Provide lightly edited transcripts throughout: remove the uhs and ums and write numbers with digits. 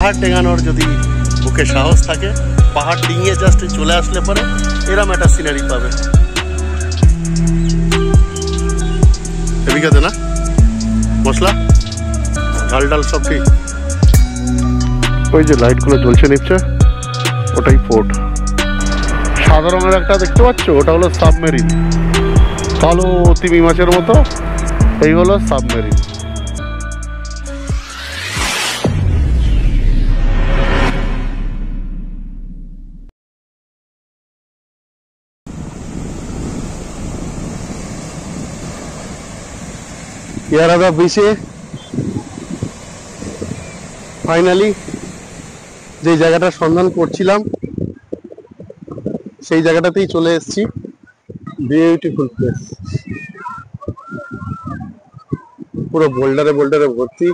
পাহাড় টেঙানোর যদি বুকে সাহস থাকে, পাহাড় ডিঙিয়ে জাস্ট চলে আসলে পরে এরম একটা সিনারি পাবে। হেবিকাতে না মশলা ঝাল ডাল সব ঠিক। ওই যে লাইটগুলো জ্বলছে নিচ্ছে ওটাই পোর্ট। সাদা রঙের একটা দেখতে পাচ্ছ, ওটা হলো সাবমেরিন, কালো তিমি মাছের মতো। এই হলো সাবমেরিন। ইয়ারাদা বিচে ফাইনালি যে জায়গাটার সন্ধান করছিলাম সেই জায়গাটাতেই চলে এসেছি। বিউটিফুল প্লেস, পুরো বোল্ডারে বোল্ডারে ভর্তি।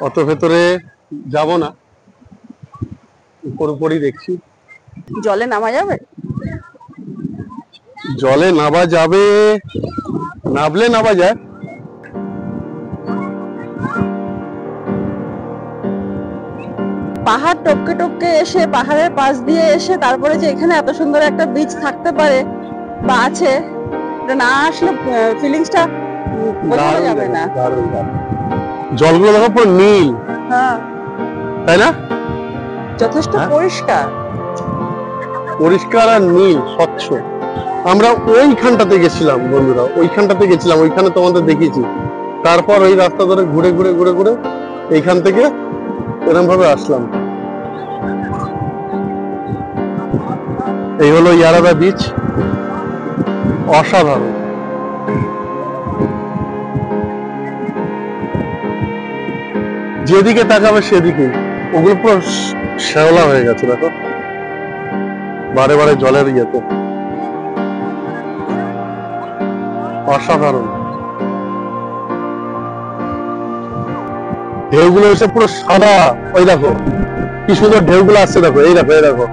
অত ভেতরে যাব না, উপর উপরই দেখছি। জলে নামা যাবে? জলে নামা যাবে, নামলে নামা যায়। পাহাড় টপকে টপকে এসে, পাহাড়ের পাশ দিয়ে এসে তারপরে যে এখানে এত সুন্দর একটা বিচ থাকতে পারে বা আছে, এটা না আসলে ফিলিংসটা বোঝানো যাবে না। জলগুলো দেখো পুরো নীল, হ্যাঁ তাই না? যথেষ্ট পরিষ্কার, পরিষ্কার আর নীল স্বচ্ছ। আমরা ওইখানটাতে গেছিলাম বন্ধুরা, ওইখানটাতে গেছিলাম, ওইখানে তোমাদের দেখিয়েছি। তারপর ওই রাস্তা ধরে ঘুরে ঘুরে ঘুরে ঘুরে এইখান থেকে এরকম ভাবে আসলাম। এই হলো ইয়ারাদা বিচ, অসাধারণ। যেদিকে তাকাবে সেদিকে ওগুলো পুরো শ্যাওলা হয়ে গেছে, দেখো বারে বারে জলের ইয়েতে। অসাধারণ। ঢেউগুলো এসে পুরো সাদা, ওই দেখো কি সুন্দর ঢেউগুলো আসছে, দেখো এই দেখো এই দেখো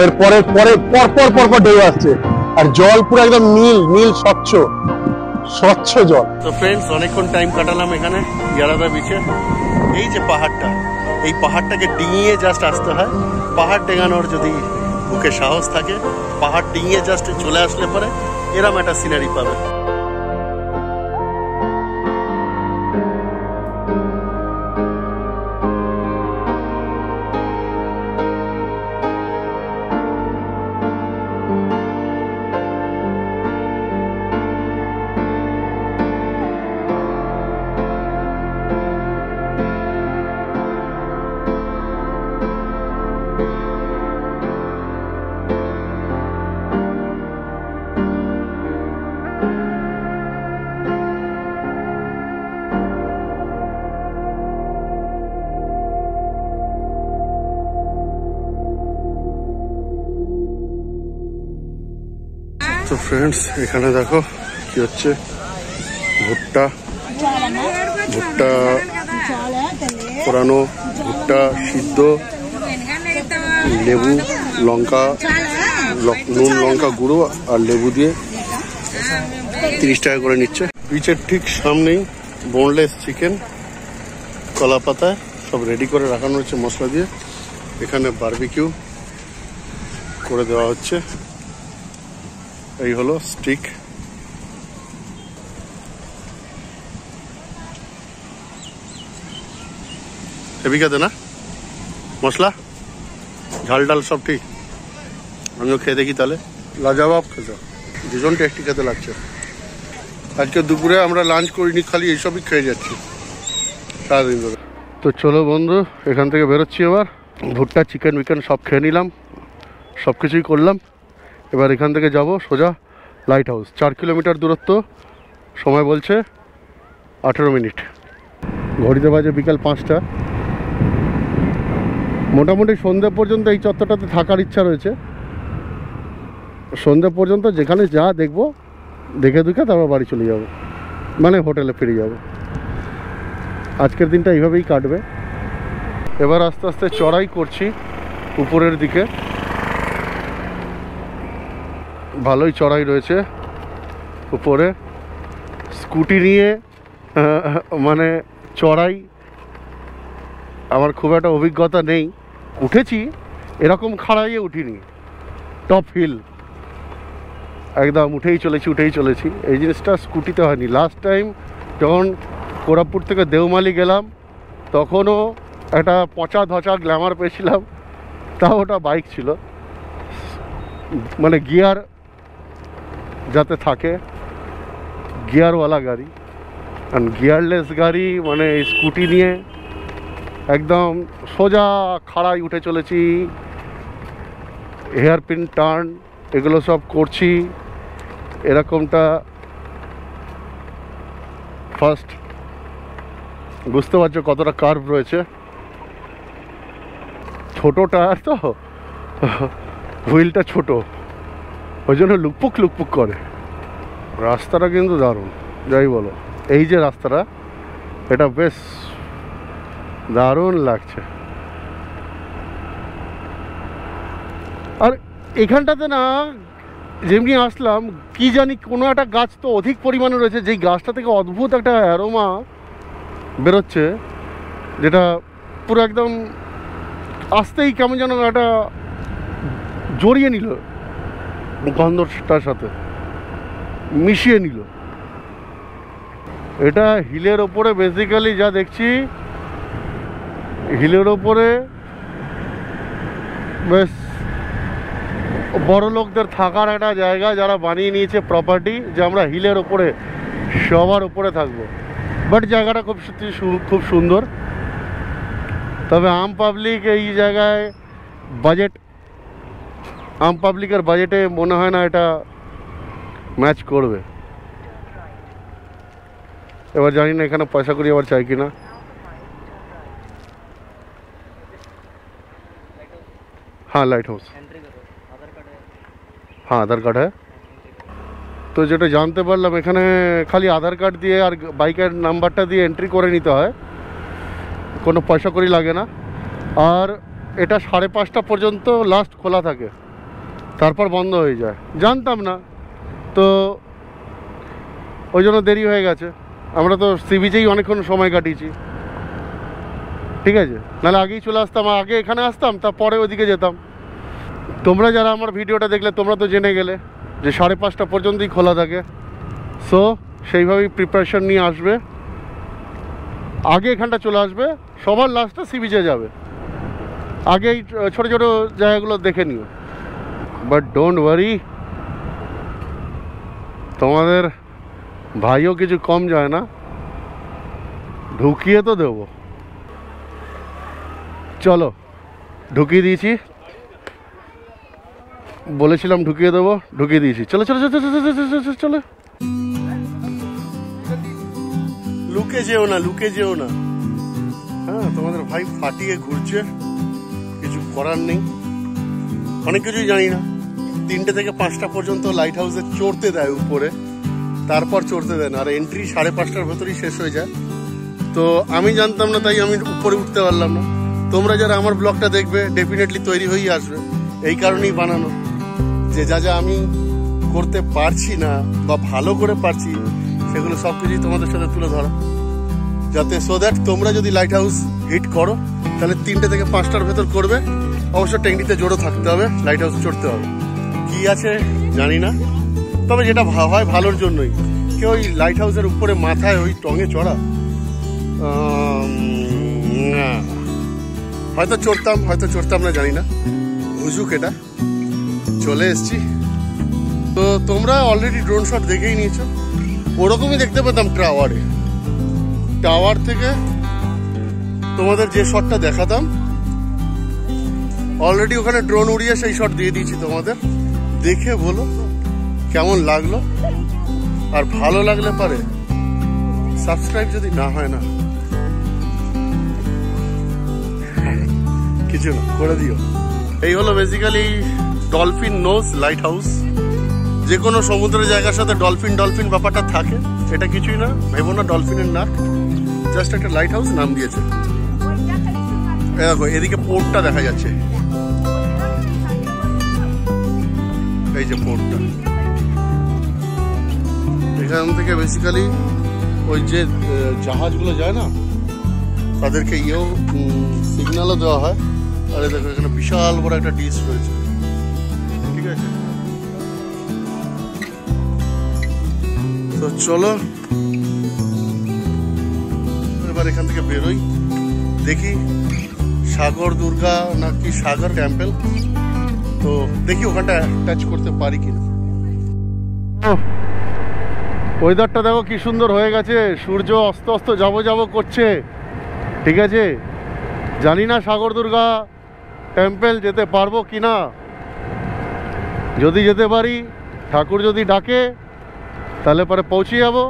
এর পরে পরে পরপর পরপর ঢেউ আসছে, আর জল পুরো একদম নীল নীল স্বচ্ছ স্বচ্ছ জল। তো ফ্রেন্ডস, অনেকক্ষণ টাইম কাটালাম এখানে ইয়ারাদা বিচে। এই যে পাহাড়টা, এই পাহাড়টাকে ডিঙিয়ে জাস্ট আসতে হয়। পাহাড় টেঙানোর যদি বুকে সাহস থাকে, পাহাড় ডিঙিয়ে জাস্ট চলে আসলে পরে এরম একটা সিনারি পাবে। তো ফ্রেন্ডস, এখানে দেখো কি হচ্ছে, ভুট্টা ভুট্টা পোড়ানো, ভুট্টা সিদ্ধ, লেবু লঙ্কা, নুন লঙ্কা গুঁড়ো আর লেবু দিয়ে 30 টাকা করে নিচ্ছে। বিচের ঠিক সামনেই বোনলেস চিকেন, কলা পাতায় সব রেডি করে রাখানো হচ্ছে মশলা দিয়ে। এখানে বারবিকিউ করে দেওয়া হচ্ছে। এই হলো স্টিক। হেবিকাতে না মশলা ঝাল ডাল সব ঠিক। আমিও খেয়ে দেখি তাহলে। লাজবাব খেতে, ভীষণ টেস্টি খেতে লাগছে। আজকে দুপুরে আমরা লাঞ্চ করিনি, খালি এইসবই খেয়ে যাচ্ছি সারাদিন ধরে। তো চলো বন্ধু, এখান থেকে বেরোচ্ছি এবার। ভুট্টা চিকেন উইকেন সব খেয়ে নিলাম, সব কিছুই করলাম। এবার এখান থেকে যাব সোজা লাইট হাউস। 4 কিলোমিটার দূরত্ব, সময় বলছে 18 মিনিট। ঘড়িতে বাজে বিকাল 5টা। মোটামুটি সন্ধ্যে পর্যন্ত এই চত্বরটাতে থাকার ইচ্ছা রয়েছে। সন্ধ্যে পর্যন্ত যেখানে যা দেখবো দেখে দুখে তারপর বাড়ি চলে যাব, মানে হোটেলে ফিরে যাব। আজকের দিনটা এইভাবেই কাটবে। এবার আস্তে আস্তে চড়াই করছি উপরের দিকে। ভালোই চড়াই রয়েছে উপরে। স্কুটি নিয়ে মানে চড়াই আমার খুব একটা অভিজ্ঞতা নেই, উঠেছি এরকম খাড়াইয়ে উঠিনি, টপ হিল একদম উঠেই চলেছি। এই জিনিসটা স্কুটিতে হয়নি। লাস্ট টাইম যখন কোরাপুর থেকে দেওমালি গেলাম তখনও একটা পচা ধচা গ্ল্যামার পেয়েছিলাম, তাও ওটা বাইক ছিল, মানে গিয়ার যাতে থাকে, গিয়ারওয়ালা গাড়ি। আর গিয়ারলেস গাড়ি মানে স্কুটি নিয়ে একদম সোজা খাড়াই উঠে চলেছি, হেয়ারপিন টার্ন এগুলো সব করছি। এরকমটা ফার্স্ট, বুঝতে পারছো কতটা কার্ভ রয়েছে। ছোট টায়ার তো, হুইলটা ছোট, ওই জন্য লুকপুক করে। রাস্তাটা কিন্তু দারুণ, যাই বলো। এই যে রাস্তাটা, এটা বেশ দারুণ লাগছে। আর এখানটাতে না যেমনি আসলাম, কি জানি কোনো একটা গাছ তো অধিক পরিমাণে রয়েছে, যেই গাছটা থেকে অদ্ভুত একটা অ্যারোমা বেরোচ্ছে, যেটা পুরো একদম আসতেই কেমন যেন একটা জড়িয়ে নিল, গন্ধটার সাথে মিশিয়ে নিল। এটা হিলের ওপরে, বেসিক্যালি যা দেখছি হিলের ওপরে বেশ বড় লোকদের থাকার একটা জায়গা, যারা বানিয়ে নিয়েছে প্রপার্টি, যে আমরা হিলের ওপরে সবার উপরে থাকবো। বাট জায়গাটা খুব সুন্দর। তবে আম পাবলিক এই জায়গায় বাজেট, আম পাবলিকের বাজেটে মনে হয় না এটা ম্যাচ করবে। এবার জানি না এখানে পয়সা করি আবার চাই কিনা। हाँ लाइट हाउस, हाँ आधार कार्ड है। তো যেটা জানতে পারলাম এখানে খালি আধার কার্ড দিয়ে আর বাইকের নাম্বারটা দিয়ে এন্ট্রি করে নিতে হয়, কোনো পয়সা করি লাগে না। আর এটা 5:30 পর্যন্ত লাস্ট খোলা থাকে, তারপর বন্ধ হয়ে যায়। জানতাম না তো, ওই জন্য দেরি হয়ে গেছে। আমরা তো সি বিচেই অনেকক্ষণ সময় কাটিয়েছি, ঠিক আছে। নাহলে আগেই চলে আসতাম, আগে এখানে আসতাম, তারপরে ওইদিকে যেতাম। তোমরা যারা আমার ভিডিওটা দেখলে তোমরা তো জেনে গেলে যে 5:30 পর্যন্তই খোলা থাকে। সো সেইভাবেই প্রিপারেশন নিয়ে আসবে, আগে এখানটা চলে আসবে, সবার লাস্টে সি বিচে যাবে, আগেই ছোটো ছোটো জায়গাগুলো দেখে নিও। বাট ডোন্ট ওয়ারি, তোমাদের ভাইও কিছু কম যায় না, ঢুকিয়ে তো দেবো। চলো, ঢুকিয়ে দিয়েছি, বলেছিলাম ঢুকিয়ে দেবো, ঢুকিয়ে দিয়েছি। চলো চলো চলো চলো চলো। লুকে যেও না, লুকে যেও না। হ্যাঁ, তোমাদের ভাই ফাটিয়ে ঘুরছে, কিছু করার নেই। অনেক কিছুই জানি না। 3টে থেকে 5টা পর্যন্ত লাইট হাউসে চড়তে দেয় উপরে, তারপর চড়তে দেয় না। আর এন্ট্রি 5:30টার ভেতরেই শেষ হয়ে যায়। তো আমি জানতাম না, তাই আমি উপরে উঠতে পারলাম না। তোমরা যারা আমার ব্লগটা দেখবে ডেফিনেটলি তৈরি হয়েই আসবে, এই কারণেই বানানো, যে যা যা আমি করতে পারছি না বা ভালো করে পারছি সেগুলো সব কিছুই তোমাদের সাথে তুলে ধরা, যাতে সো দ্যাট তোমরা যদি লাইট হাউস হিট করো তাহলে 3টে থেকে 5টার ভেতর করবে। অবশ্য টেকনিতে জোরও থাকতে হবে, লাইট হাউস চড়তে হবে। কি আছে জানি না, তবে যেটা হয় ভালোর জন্যই। কেউ ওই লাইট হাউসের উপরে মাথায় ওই টঙে চড়া, হয়তো চড়তাম না, জানি না। হুজুক, এটা চলে এসছি। তো তোমরা অলরেডি ড্রোন শট দেখেই নিয়েছো, ওরকমই দেখতে পেতাম টাওয়ার থেকে তোমাদের যে শটটা দেখাতাম, অলরেডি ওখানে ড্রোন উড়িয়ে সেই শট দিয়ে দিয়েছি তোমাদের। দেখে বলো কেমন লাগলো, আর ভালো লাগলে পারে সাবস্ক্রাইব যদি না হয় না কিছু না, করে দিও। এই হলো basically Dolphin Nose lighthouse. যে কোনো সমুদ্রের জায়গার সাথে ডলফিন ব্যাপারটা থাকে, এটা কিছুই না, ভেবো না ডলফিনের নাক, জাস্ট একটা লাইট হাউস নাম দিয়েছে। দেখো এদিকে পোর্টটা দেখা যাচ্ছে, এই যে পোর্টটা, এখান থেকে বেসিক্যালি ওই যে জাহাজগুলো যায় না, তাদেরকে সিগন্যালও দেওয়া হয়। আর দেখো এখানে বিশাল বড় একটা ডিশ রয়েছে, ঠিক আছে। তো চলো এবার এখান থেকে বেরোই, দেখি সাগর দুর্গা নাকি সাগর টেম্পল, তো দেখি ওখানটা টাচ করতে পারি কিনা। ওয়েদারটা দেখো কি সুন্দর হয়ে গেছে, সূর্য অস্ত অস্ত যাবো করছে, ঠিক আছে। জানি না সাগর দুর্গা টেম্পল যেতে পারবো কিনা, যদি যেতে পারি, ঠাকুর যদি ডাকে তাহলে পরে পৌঁছে যাবো,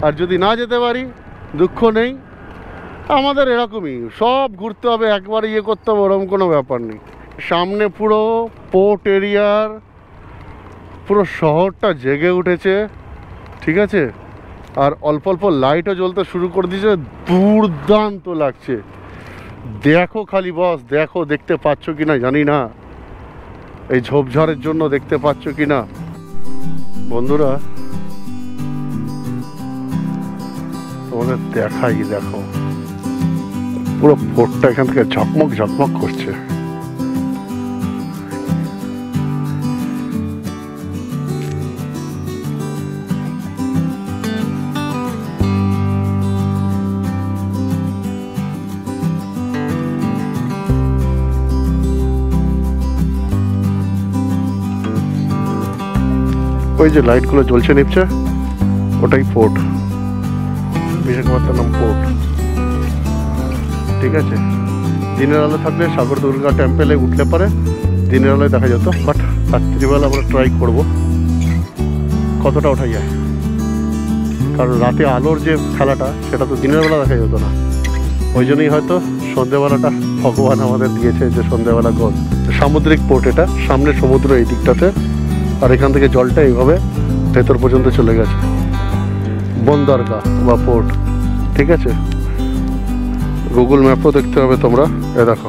আর যদি না যেতে পারি দুঃখ নেই। আমাদের এরকমই সব ঘুরতে হবে, একবার ইয়ে করতে হবে ওরকম কোনো ব্যাপার নেই। সামনে পুরো পোর্ট এরিয়ার পুরো শহরটা জেগে উঠেছে, ঠিক আছে। আর অল্প অল্প লাইটও জ্বলতে শুরু করে দিয়েছে, দুর্দান্ত লাগছে। দেখো খালি বস, দেখো, দেখতে পাচ্ছ কিনা জানি না, এই ঝোপঝাড়ের জন্য দেখতে পাচ্ছ কিনা বন্ধুরা, তোমাদের দেখাই। দেখো পুরো পোর্টটা এখান থেকে ঝকমক ঝকমক করছে। ওই যে লাইটগুলো জ্বলছে নিচ্ছে, ওটাই পোর্ট, বিশাখাপত্তনম পোর্ট, ঠিক আছে। দিনের আলো থাকলে সাগর দুর্গা টেম্পলে উঠলে পরে দিনের আলোয় দেখা যেত, বাট রাত্রিবেলা আমরা ট্রাই করব কতটা ওঠা যায়, কারণ রাতে আলোর যে খেলাটা সেটা তো দিনের বেলা দেখা যেত না। ওই জন্যই হয়তো সন্ধ্যেবেলাটা ভগবান আমাদের দিয়েছে, যে সন্ধ্যেবেলা গোল। সামুদ্রিক পোর্ট এটা, সামনে সমুদ্র এই দিকটাতে, আর এখান থেকে জলটা এইভাবে ভেতর পর্যন্ত চলে গেছে, বন্দরগাহ বা পোর্ট, ঠিক আছে। গুগল ম্যাপও দেখতে হবে তোমরা। এ দেখো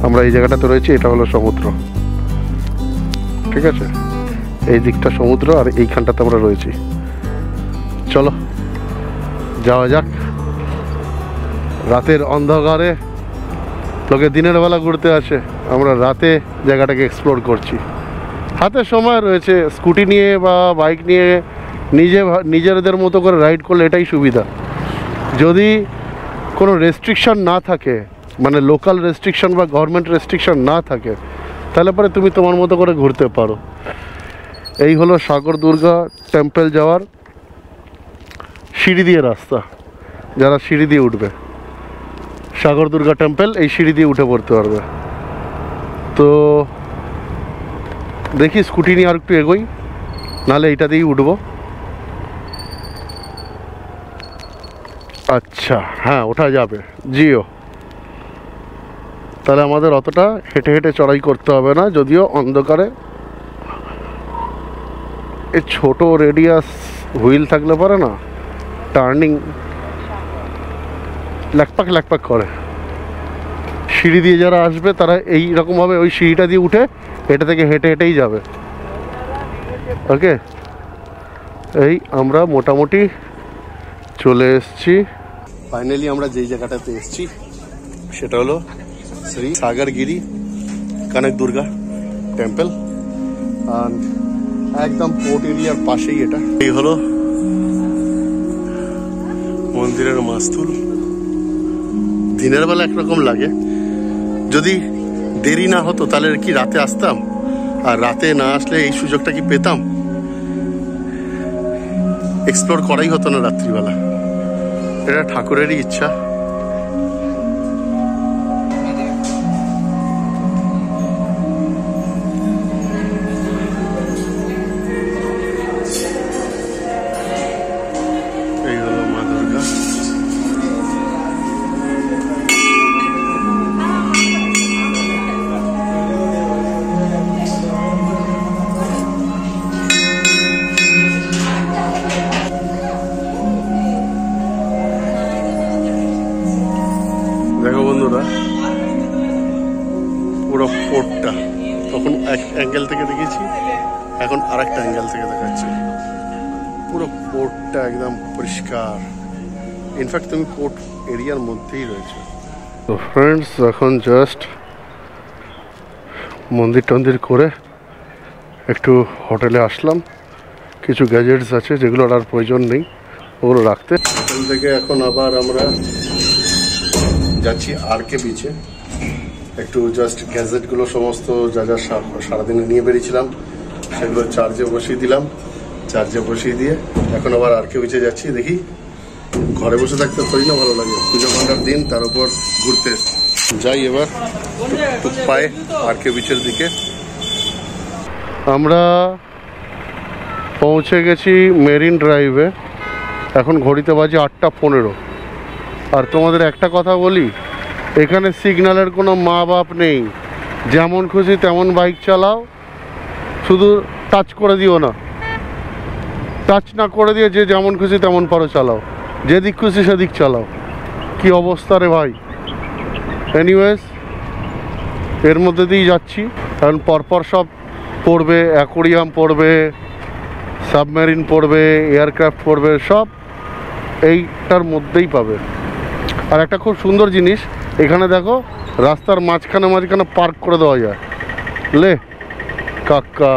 আমরা এই জায়গাটাতে রয়েছি, এটা হলো সমুদ্র, ঠিক আছে। এই দিকটা সমুদ্র আর এইখানটাতে আমরা রয়েছি। চলো যাওয়া যাক। রাতের অন্ধকারে লোকে দিনের বেলা ঘুরতে আসে, আমরা রাতে জায়গাটাকে এক্সপ্লোর করছি। হাতে সময় রয়েছে, স্কুটি নিয়ে বা বাইক নিয়ে নিজেদের মতো করে রাইড করলে এটাই সুবিধা। যদি কোনো রেস্ট্রিকশন না থাকে, মানে লোকাল রেস্ট্রিকশন বা গভর্নমেন্ট রেস্ট্রিকশন না থাকে, তাহলে পরে তুমি তোমার মতো করে ঘুরতে পারো। এই হলো সাগর দুর্গা টেম্পল যাওয়ার সিঁড়ি দিয়ে রাস্তা। যারা সিঁড়ি দিয়ে উঠবে সাগর দুর্গা টেম্পল, এই সিঁড়ি দিয়ে উঠে পড়তে পারবে। তো দেখি স্কুটি নিয়ে আর একটু এগোই, নাহলে এইটা দিয়েই উঠবো। আচ্ছা হ্যাঁ, ওঠা যাবে জিও। তাহলে আমাদের অতটা হেঁটে হেঁটে চড়াই করতে হবে না, যদিও অন্ধকারে এই ছোট রেডিয়াস হুইল থাকলে পারে না, টার্নিং ল্যাকপাক ল্যাকপাক করে। সিঁড়ি দিয়ে যারা আসবে তারা এই রকমভাবে ওই সিঁড়িটা দিয়ে উঠে এটা থেকে হেঁটে হেঁটেই যাবে। ওকে, এই আমরা মোটামুটি চলে এসেছি। ফাইনালি আমরা যেই জায়গাটাতে এসেছি সেটা হলো শ্রী সাগরগিরি কনক দুর্গা টেম্পল, আর একদম পোর্ট এরিয়ার পাশেই এটা। এই হলো মন্দিরের মাস্তুল। দিনের বেলা একরকম লাগে, যদি দেরি না হতো তাহলে কি রাতে আসতাম, আর রাতে না আসলে এই সুযোগটা কি পেতাম? এক্সপ্লোর করাই হতো না রাত্রিবেলা। এটা ঠাকুরেরই ইচ্ছা। এই হলো মা দুর্গা। দেখো বন্ধুরা, পুরো পোর্টটা তখন এক অ্যাঙ্গেল থেকে দেখেছি, এখন আর একটা অ্যাঙ্গেল থেকে দেখাচ্ছি। পুরো পোর্টটা একদম পরিষ্কার। ইনফ্যাক্ট তুমি পোর্ট এরিয়ার মধ্যেই রয়েছে। তো ফ্রেন্ডস, এখন জাস্ট মন্দির টন্দির করে একটু হোটেলে আসলাম। কিছু গ্যাজেটস আছে যেগুলোর আর প্রয়োজন নেই, ওগুলো রাখতে। হোটেল থেকে এখন আবার আমরা যাচ্ছি আরকে বিচে। একটু জাস্ট গ্যাজেটগুলো সমস্ত যা যা সারাদিনে নিয়ে বেরিয়েছিলাম সেগুলো চার্জে বসিয়ে দিলাম। চার্জে বসিয়ে দিয়ে এখন আবার আরকে বিচে যাচ্ছি। দেখি, ঘরে বসে থাকতে পারি না, ভালো লাগে। পুজো ঘন্টার দিন, তার উপর ঘুরতে যাই। এবার পায়ে আরকে বিচের দিকে আমরা পৌঁছে গেছি মেরিন ড্রাইভে। এখন ঘড়িতে বাজে 8:15। আর তোমাদের একটা কথা বলি, এখানে সিগন্যালের কোনো মা বাপ নেই। যেমন খুশি তেমন বাইক চালাও, শুধু টাচ করে দিও না। টাচ না করে দিয়ে যে যেমন খুশি তেমন পারো চালাও, যেদিক খুশি সেদিক চালাও। কি অবস্থা রে ভাই। এনিওয়েজ, এর মধ্যে দিয়েই যাচ্ছি। কারণ পরপর সব পড়বে, অ্যাকোরিয়াম পড়বে, সাবমেরিন পড়বে, এয়ারক্রাফট পড়বে, সব এইটার মধ্যেই পাবে। আর একটা খুব সুন্দর জিনিস, এখানে দেখো রাস্তার মাঝখানে মাঝখানে পার্ক করে দেওয়া যায়। লে কাকা,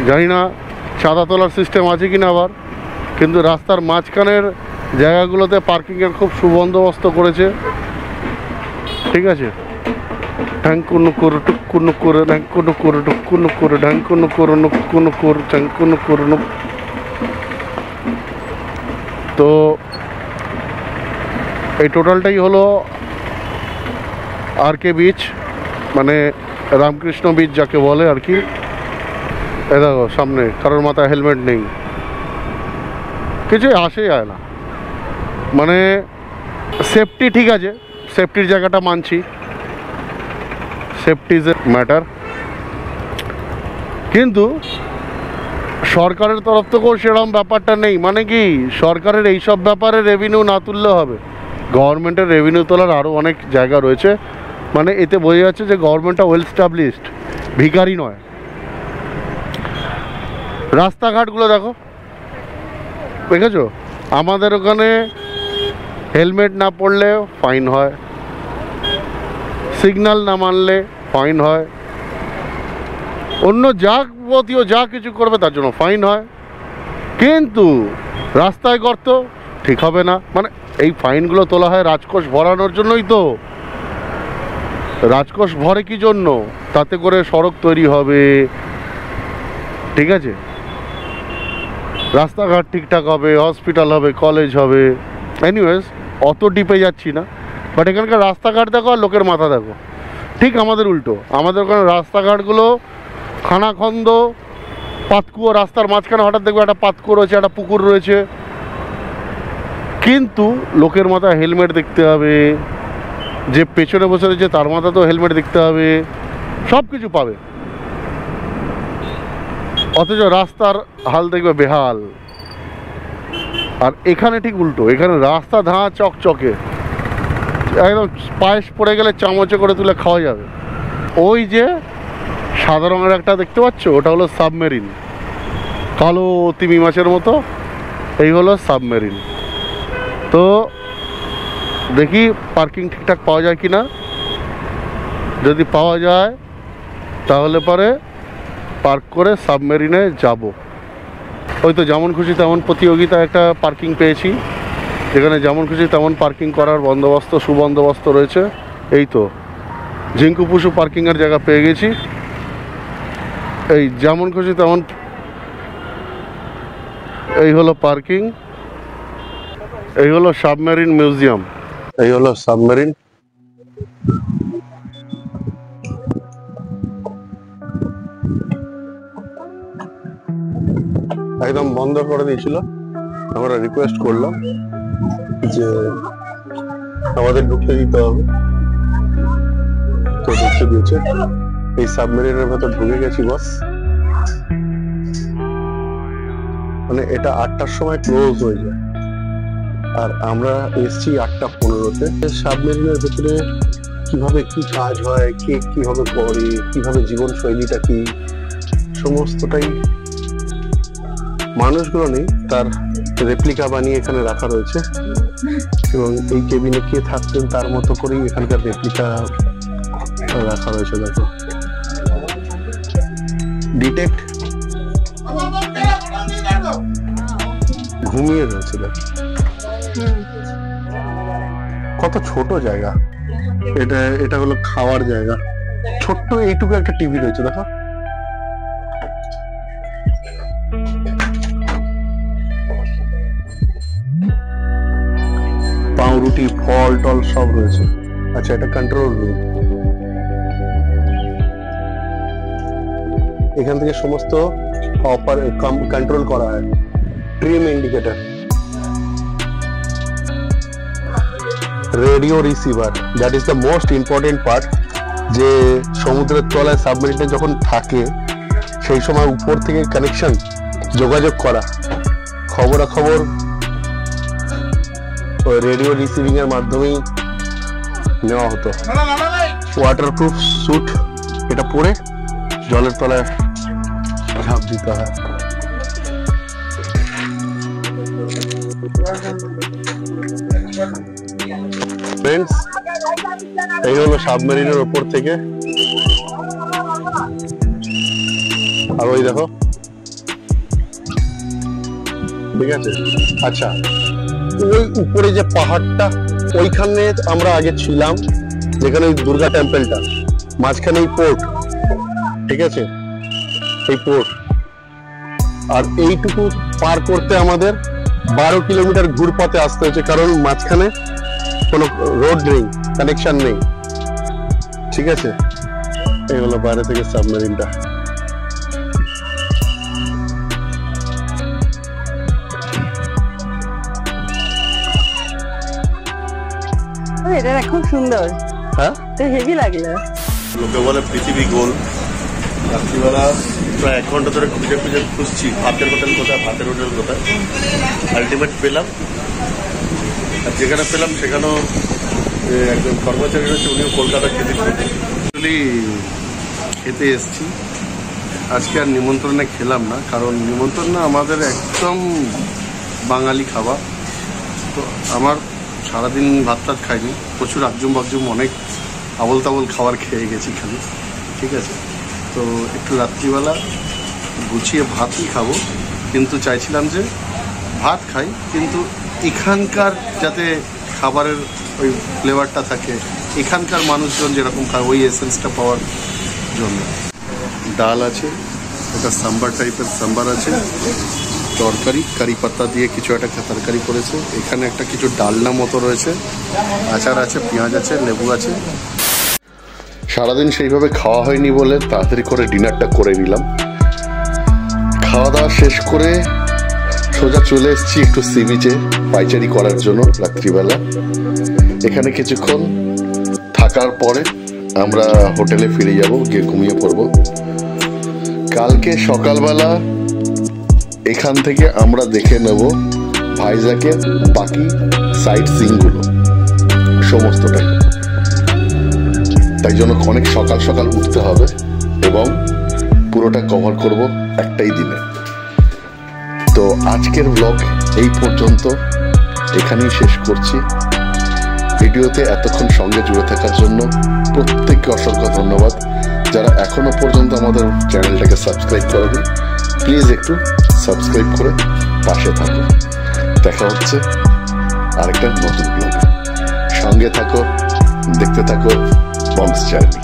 জানি না চাঁদা তোলার সিস্টেম আছে কিনা আবার, কিন্তু রাস্তার মাঝখানের জায়গাগুলোতে পার্কিংয়ের খুব সুবন্দোবস্ত করেছে। ঠিক আছে, ঢ্যাঙ্কুনুকুর টুকুনুকুর ঢ্যাঙ্কুনুকুর টুকুনুকুর ঢ্যাঙ্কুনুকুর নুকুনুকুর ঢ্যাঙ্কুনুকুর নুক। তো এই টোটালটাই হলো আরকে বিচ, মানে রামকৃষ্ণ বিচ যাকে বলে আর কি। এ দেখো সামনে কারোর মাথায় হেলমেট নেই, কিছু আসে যায় না। মানে সেফটি ঠিক আছে, সেফটির জায়গাটা মানছি, সেফটি ইজ এ ম্যাটার। কিন্তু সরকারের তরফ থেকেও সেরকম ব্যাপারটা নেই। মানে কি, সরকারের এইসব ব্যাপারে রেভিনিউ না তুললে হবে, গভর্নমেন্টের রেভিনিউ তোলার আরও অনেক জায়গা রয়েছে। মানে এতে বোঝা যাচ্ছে যে গভর্নমেন্টটা ওয়েল স্টাবলিশড, ভিখারি নয়। রাস্তাঘাটগুলো দেখো, দেখেছো? আমাদের ওখানে হেলমেট না পরলে ফাইন হয়, সিগন্যাল না মানলে ফাইন হয়, অন্য যাবতীয় যা কিছু করবে তার জন্য ফাইন হয়। কিন্তু রাস্তায় গর্ত, ঠিক হবে না। মানে এই ফাইনগুলো তোলা হয় রাজকোষ ভরানোর জন্যই তো। রাজকোষ ভরে কি জন্য? তাতে করে সড়ক তৈরি হবে, ঠিক আছে, রাস্তাঘাট ঠিকঠাক হবে, হসপিটাল হবে, কলেজ হবে। এনিওয়েজ, অত ডিপে যাচ্ছি না। বাট এখানকার রাস্তাঘাট দেখো আর লোকের মাথা দেখো, ঠিক আমাদের উল্টো। আমাদের ওখানে রাস্তাঘাটগুলো খানাখন্দ, পাতকুয়ো, রাস্তার মাঝখানে হঠাৎ দেখবে একটা পাতকুয়ো রয়েছে, একটা পুকুর রয়েছে। কিন্তু লোকের মাথায় হেলমেট দেখতে হবে, যে পেছনে বসে রয়েছে তার মাথা তো হেলমেট দেখতে হবে, সব কিছু পাবে। অথচ রাস্তার হাল দেখবে বেহাল। আর এখানে ঠিক উল্টো, এখানে রাস্তা ধাঁ চকচকে, একদম পায়েস পড়ে গেলে চামচে করে তুলে খাওয়া যাবে। ওই যে সাদা রঙের একটা দেখতে পাচ্ছ, ওটা হলো সাবমেরিন, কালো তিমি মাছের মতো, এই হলো সাবমেরিন। তো দেখি পার্কিং ঠিকঠাক পাওয়া যায় কি না। যদি পাওয়া যায় তাহলে পরে পার্ক করে সাবমেরিনে যাব। ওই তো যেমন খুশি তেমন প্রতিযোগিতা একটা পার্কিং পেয়েছি, যেখানে যেমন খুশি তেমন পার্কিং করার বন্দোবস্ত, সুবন্দোবস্ত রয়েছে। এই তো ঝিঙ্কু পুষু পার্কিংয়ের জায়গা পেয়ে গেছি। এই যেমন খুশি তেমন, এই হলো পার্কিং, এই হলো সাবমেরিন মিউজিয়াম, এই হলো সাবমেরিন। একদম বন্ধ করে দিয়েছিল। আমরা রিকোয়েস্ট করলাম যে আমাদের ঢুকতে দিতে হবে, তো ঢুকতে দিয়েছে। এই সাবমেরিনের ভেতর ঢুকে গেছি বস। মানে এটা 8টার সময় ক্লোজ হয়ে যায়, আর আমরা এসছি 8:15-তে। সাবমেরিনের ভেতরে কিভাবে কি কাজ হয়, কে কিভাবে করে, কিভাবে জীবনশৈলীটা কি, সমস্তটাই মানুষগুলো নেই, তার রেপ্লিকা বানিয়ে এখানে রাখা রয়েছে এবং এই কেবিনে কে থাকতেন তার মতো করেই এখানকার রেপ্লিকা রাখা রয়েছে। দেখো ডিটেক্ট ঘুমিয়ে রয়েছে। দেখো কত ছোট জায়গা এটা। এটা হলো খাওয়ার জায়গা। ছোট্ট এইটুকু একটা টিভি রয়েছে। দেখো পাউরুটি, ফল টল সব রয়েছে। আচ্ছা, এটা কন্ট্রোল রুম। এখান থেকে সমস্ত কন্ট্রোল করা হয়। Trim indicator, radio receiver, that is the most important part. যে সমুদ্রের তলায় সাবমেরিনে যখন থাকে সেই সময় উপর থেকে কানেকশন, যোগাযোগ করা, খবরাখবর ওই রেডিও রিসিভিং এর মাধ্যমেই নেওয়া হতো। ওয়াটারপ্রুফ স্যুট, এটা পরে জলের তলায় ঝাঁপ দিতে হয়। ফ্রেন্ডস, এই হলো সাবমেরিনের ওপর থেকে। আর ওই দেখো, ঠিক আছে। আচ্ছা, ওই উপরে যে পাহাড়টা, ওইখানে আমরা আগে ছিলাম, যেখানে দুর্গা টেম্পলটা, মাঝখানে এই পোর্ট, ঠিক আছে, এই পোর্ট। আর এইটুকু পার করতে আমাদের 12 কিলোমিটার ঘুরপথে আসতে হচ্ছে, কারণ মাঝখানে কোনো রোড নেই, কানেকশন নেই, ঠিক আছে। এই হলো বাইরে থেকে সাবমেরিনটা। এটা খুব সুন্দর। হ্যাঁ, হেভি লাগলো। লোকে বলে পৃথিবী গোল। রাত্রিবেলা প্রায় 1 ঘন্টা ধরে খুঁজে খুঁজছি ভাতের হোটেল কোথায়, ভাতের হোটেল কোথায়। আলটিমেট পেলাম। আর যেখানে পেলাম সেখানেও একজন কর্মচারী রয়েছে, উনিও কলকাতা খেতে এসছি। আজকে আর নিমন্ত্রণে খেলাম না, কারণ নিমন্ত্রণ আমাদের একদম বাঙালি খাবার। তো আমার সারাদিন ভাত টাত খাইনি, প্রচুর আকজুম বাকজুম অনেক আবল তাবল খাবার খেয়ে গেছি খালি, ঠিক আছে। তো একটু রাত্রিবেলা গুছিয়ে ভাতই খাবো, কিন্তু চাইছিলাম যে ভাত খাই, কিন্তু এখানকার যাতে খাবারের ওই ফ্লেভারটা থাকে, এখানকার মানুষজন যেরকম খায় ওই এসেন্সটা পাওয়ার জন্য। ডাল আছে, এটা সাম্বার টাইপের সাম্বার আছে, তরকারি কারি পাতা দিয়ে কিছু একটা তরকারি করেছে, এখানে একটা কিছু ডালনা মতো রয়েছে, আচার আছে, পেঁয়াজ আছে, লেবু আছে। সারাদিন সেইভাবে খাওয়া হয়নি বলে তাড়াতাড়ি করে ডিনারটা করে নিলাম। খাওয়া দাওয়া শেষ করে সোজা চলে এসেছি একটু সি বিচে পাইচারি করার জন্য রাত্রিবেলা। এখানে কিছুক্ষণ থাকার পরে আমরা হোটেলে ফিরে যাব, গিয়ে ঘুমিয়ে পড়বো। কালকে সকালবেলা এখান থেকে আমরা দেখে নেব ভাইজ্যাকের বাকি সাইট সিইংগুলো সমস্তটাই। তাই জন্য অনেক সকাল সকাল উঠতে হবে এবং পুরোটা কভার করব একটাই দিনে। তো আজকের ব্লগ এই পর্যন্ত, এখানেই শেষ করছি। ভিডিওতে এতক্ষণ সঙ্গে জুড়ে থাকার জন্য প্রত্যেককে অসংখ্য ধন্যবাদ। যারা এখনো পর্যন্ত আমাদের চ্যানেলটাকে সাবস্ক্রাইব করেনি, প্লিজ একটু সাবস্ক্রাইব করে পাশে থাকো। দেখা হচ্ছে আরেকটা নতুন ব্লগে। সঙ্গে থাকো, দেখতে থাকো বংশ জার্নি।